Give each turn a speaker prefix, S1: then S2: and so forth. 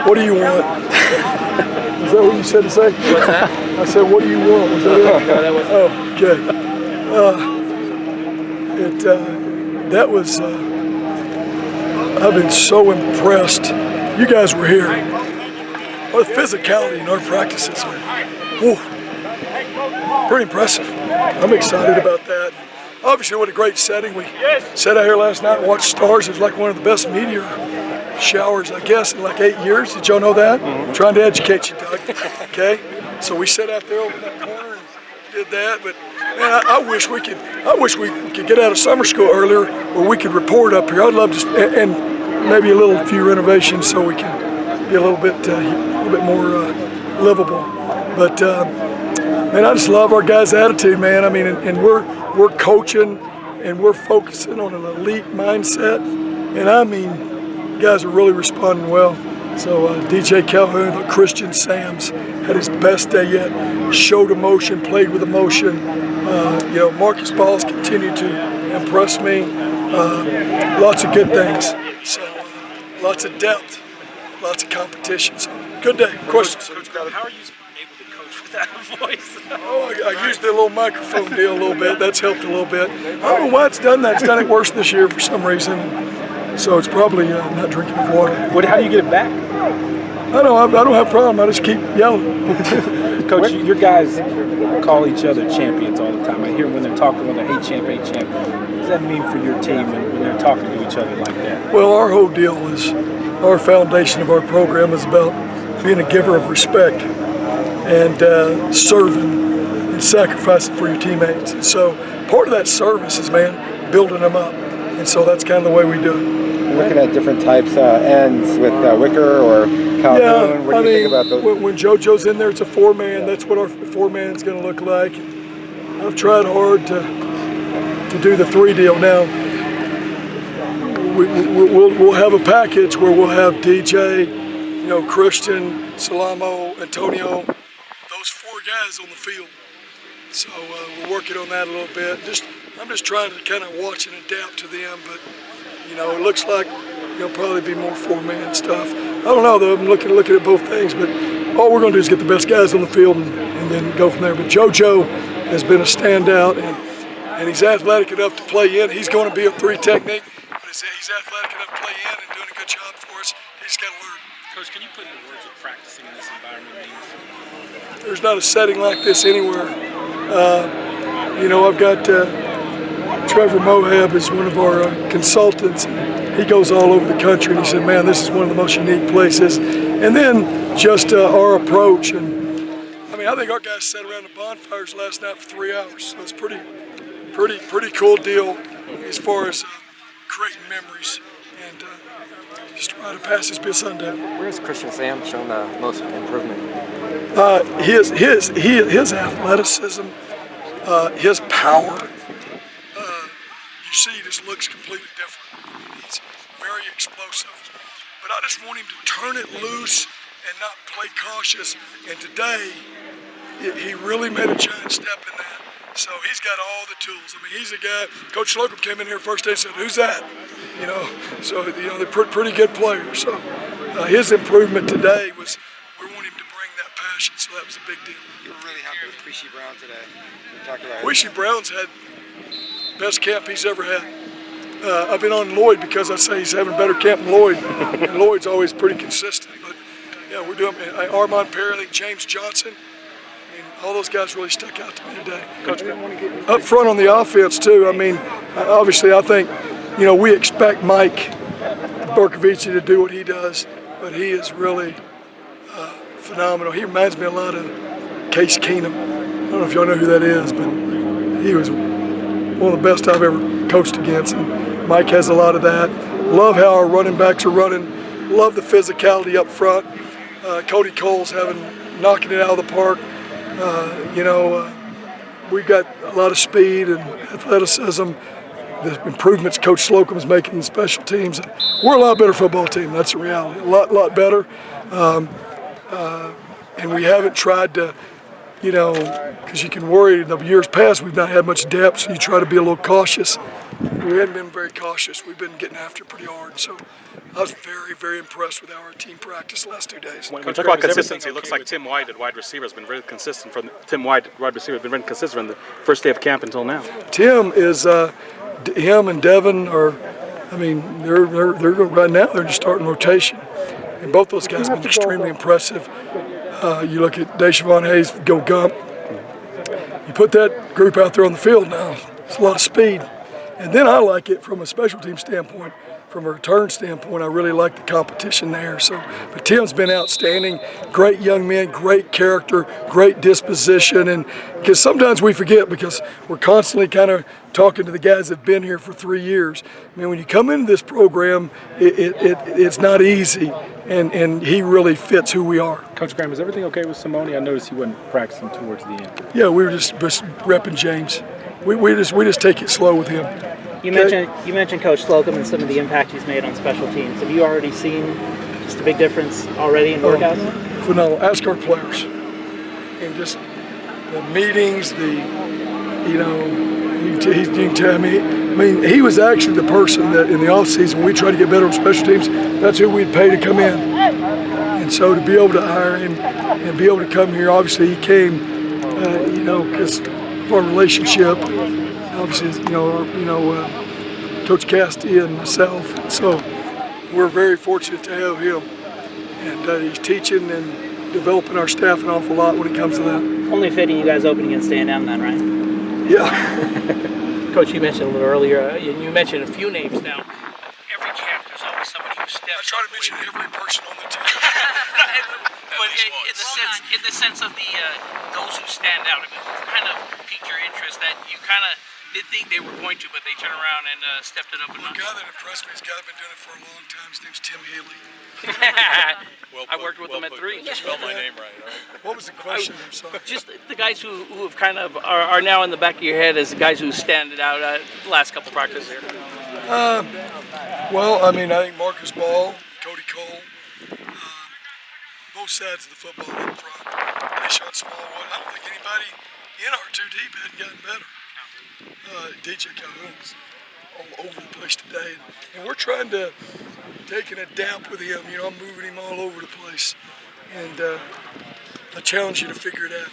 S1: What do you want? Is that what you said to say?
S2: What's that?
S1: I said, what do you want? Was that it?
S2: No, that wasn't.
S1: Oh, okay. That was, I've been so impressed. You guys were here. Our physicality in our practices are pretty impressive. I'm excited about that. Obviously, what a great setting. We sat out here last night and watched stars. It was like one of the best meteor showers, I guess, in like 8 years. Did y'all know that? Mm-hmm. Trying to educate you, Doug. Okay? So we sat out there over in that corner and did that. But man, I wish we could get out of summer school earlier where we could report up here. I'd love to, and maybe a few renovations so we can be a little bit more livable. But man, I just love our guys' attitude, man. I mean, and we're coaching and we're focusing on an elite mindset, and I mean, guys are really responding well. So DJ Calhoun, Christian Sams had his best day yet. Showed emotion, played with emotion. Marcus Balls continued to impress me. Lots of good things. So lots of depth, lots of competition. So good day. Questions?
S2: Coach, how are you able to coach without a voice?
S1: Oh, I used the little microphone deal a little bit. That's helped a little bit. I don't know why it's done that. It's done it worse this year for some reason. So it's probably not drinking of water.
S2: How do you get it back?
S1: I don't have a problem. I just keep yelling.
S2: Coach, your guys call each other champions all the time. I hear when they're talking, when they're hey champ. What does that mean for your team when they're talking to each other like that?
S1: Well, our whole deal is, our foundation of our program is about being a giver of respect and serving and sacrificing for your teammates. And so part of that service is, man, building them up. And so that's kind of the way we do it.
S3: Looking at different types ends with Wicker or Calhoun. What do you think about those?
S1: When JoJo's in there, it's a four-man. That's what our four-man's going to look like. I've tried hard to do the three deal now. We'll have a package where we'll have DJ, Christian, Salamo, Antonio, those four guys on the field. So we're working on that a little bit. I'm just trying to kind of watch and adapt to them, but it looks like there'll probably be more four-man stuff. I don't know though. I'm looking at both things, but all we're going to do is get the best guys on the field and then go from there. But JoJo has been a standout, and he's athletic enough to play in. He's going to be a three technique, but he's athletic enough to play in and doing a good job for us. He's got to learn.
S2: Coach, can you put into words what practicing in this environment means?
S1: There's not a setting like this anywhere. I've got Trevor Mohab is one of our consultants. He goes all over the country, and he said, man, this is one of the most unique places. And then just our approach. And I think our guys sat around the bonfires last night for 3 hours. So it's pretty cool deal as far as creating memories and just try to pass this bit sundown.
S4: Where's Christian Sam shown the most improvement?
S1: His athleticism, his power. You see, he just looks completely different. He's very explosive. But I just want him to turn it loose and not play cautious. And today, he really made a giant step in that. So he's got all the tools. He's a guy. Coach Slocum came in here first day and said, "Who's that?" So they're pretty good players. So his improvement today was, we want him to bring that passion. So that was a big deal.
S3: You were really happy with Quishy Brown today.
S1: Quishy Brown's had best camp he's ever had. I've been on Lloyd because I say he's having a better camp than Lloyd, and Lloyd's always pretty consistent. But yeah, we're doing Armand Perry, James Johnson. All those guys really stuck out to me today.
S2: Coach,
S1: up front on the offense too. Obviously, I think we expect Mike Berkovici to do what he does, but he is really phenomenal. He reminds me a lot of Case Keenum. I don't know if y'all know who that is, but he was one of the best I've ever coached against, and Mike has a lot of that. Love how our running backs are running. Love the physicality up front. Cody Cole's knocking it out of the park. We've got a lot of speed and athleticism. The improvements Coach Slocum is making in special teams. We're a lot better football team. That's the reality. A lot better. And we haven't tried to you know, because you can worry in the years past we've not had much depth, so you try to be a little cautious. We hadn't been very cautious. We've been getting after it pretty hard. So I was very, very impressed with how our team practiced the last 2 days.
S5: When we talk about consistency, it looks like Tim White at wide receiver has been very consistent from Tim White at wide receiver has been very consistent from the first day of camp until now.
S1: Tim is him and Devin are. I mean, they're right now. They're just starting rotation, and both those guys have been extremely impressive. You look at Deshaun Hayes, go Gump. You put that group out there on the field now. It's a lot of speed. And then I like it from a special team standpoint, from a return standpoint. I really like the competition there. So, but Tim's been outstanding. Great young man, great character, great disposition. And because sometimes we forget because we're constantly kind of talking to the guys that have been here for 3 years. I mean, when you come into this program, it's not easy. And he really fits who we are.
S2: Coach Graham, is everything okay with Simone? I noticed he wasn't practicing towards the end.
S1: Yeah, we were just repping James. We just take it slow with him.
S6: You mentioned Coach Slocum and some of the impact he's made on special teams. Have you already seen just a big difference already in workouts?
S1: Phenomenal. Ask our players. And just the meetings, you can tell me. I mean, he was actually the person that in the offseason we tried to get better on special teams. That's who we'd pay to come in. And so to be able to hire him and be able to come here, obviously he came, because of our relationship. Obviously, Coach Casti and myself. And so we're very fortunate to have him. And he's teaching and developing our staff an awful lot when it comes to that.
S6: Only fitting you guys opening and staying down then, right?
S1: Yeah.
S7: Coach, you mentioned a little earlier, you mentioned a few names now. Every camp, there's always somebody who steps.
S1: I try to mention every person on the team.
S7: But in the sense of those who stand out, I mean, who kind of piqued your interest that you kind of didn't think they were going to, but they turned around and stepped it up a notch.
S1: The guy that impressed me is a guy that's been doing it for a long time. His name's Tim Healy.
S7: I worked with them at 3.
S5: You spelled my name right, all right?
S1: What was the question? I'm sorry.
S7: Just the guys who have kind of are now in the back of your head as the guys who stand out the last couple practices here.
S1: Well, I mean, I think Marcus Ball, Cody Cole, both sides of the football up front. Deshaun Smallwood. I don't think anybody in our 2 deep hadn't gotten better. DJ Calhoun was all over the place today, and we're trying to take and adapt with him. I'm moving him all over the place, and I challenge you to figure it out.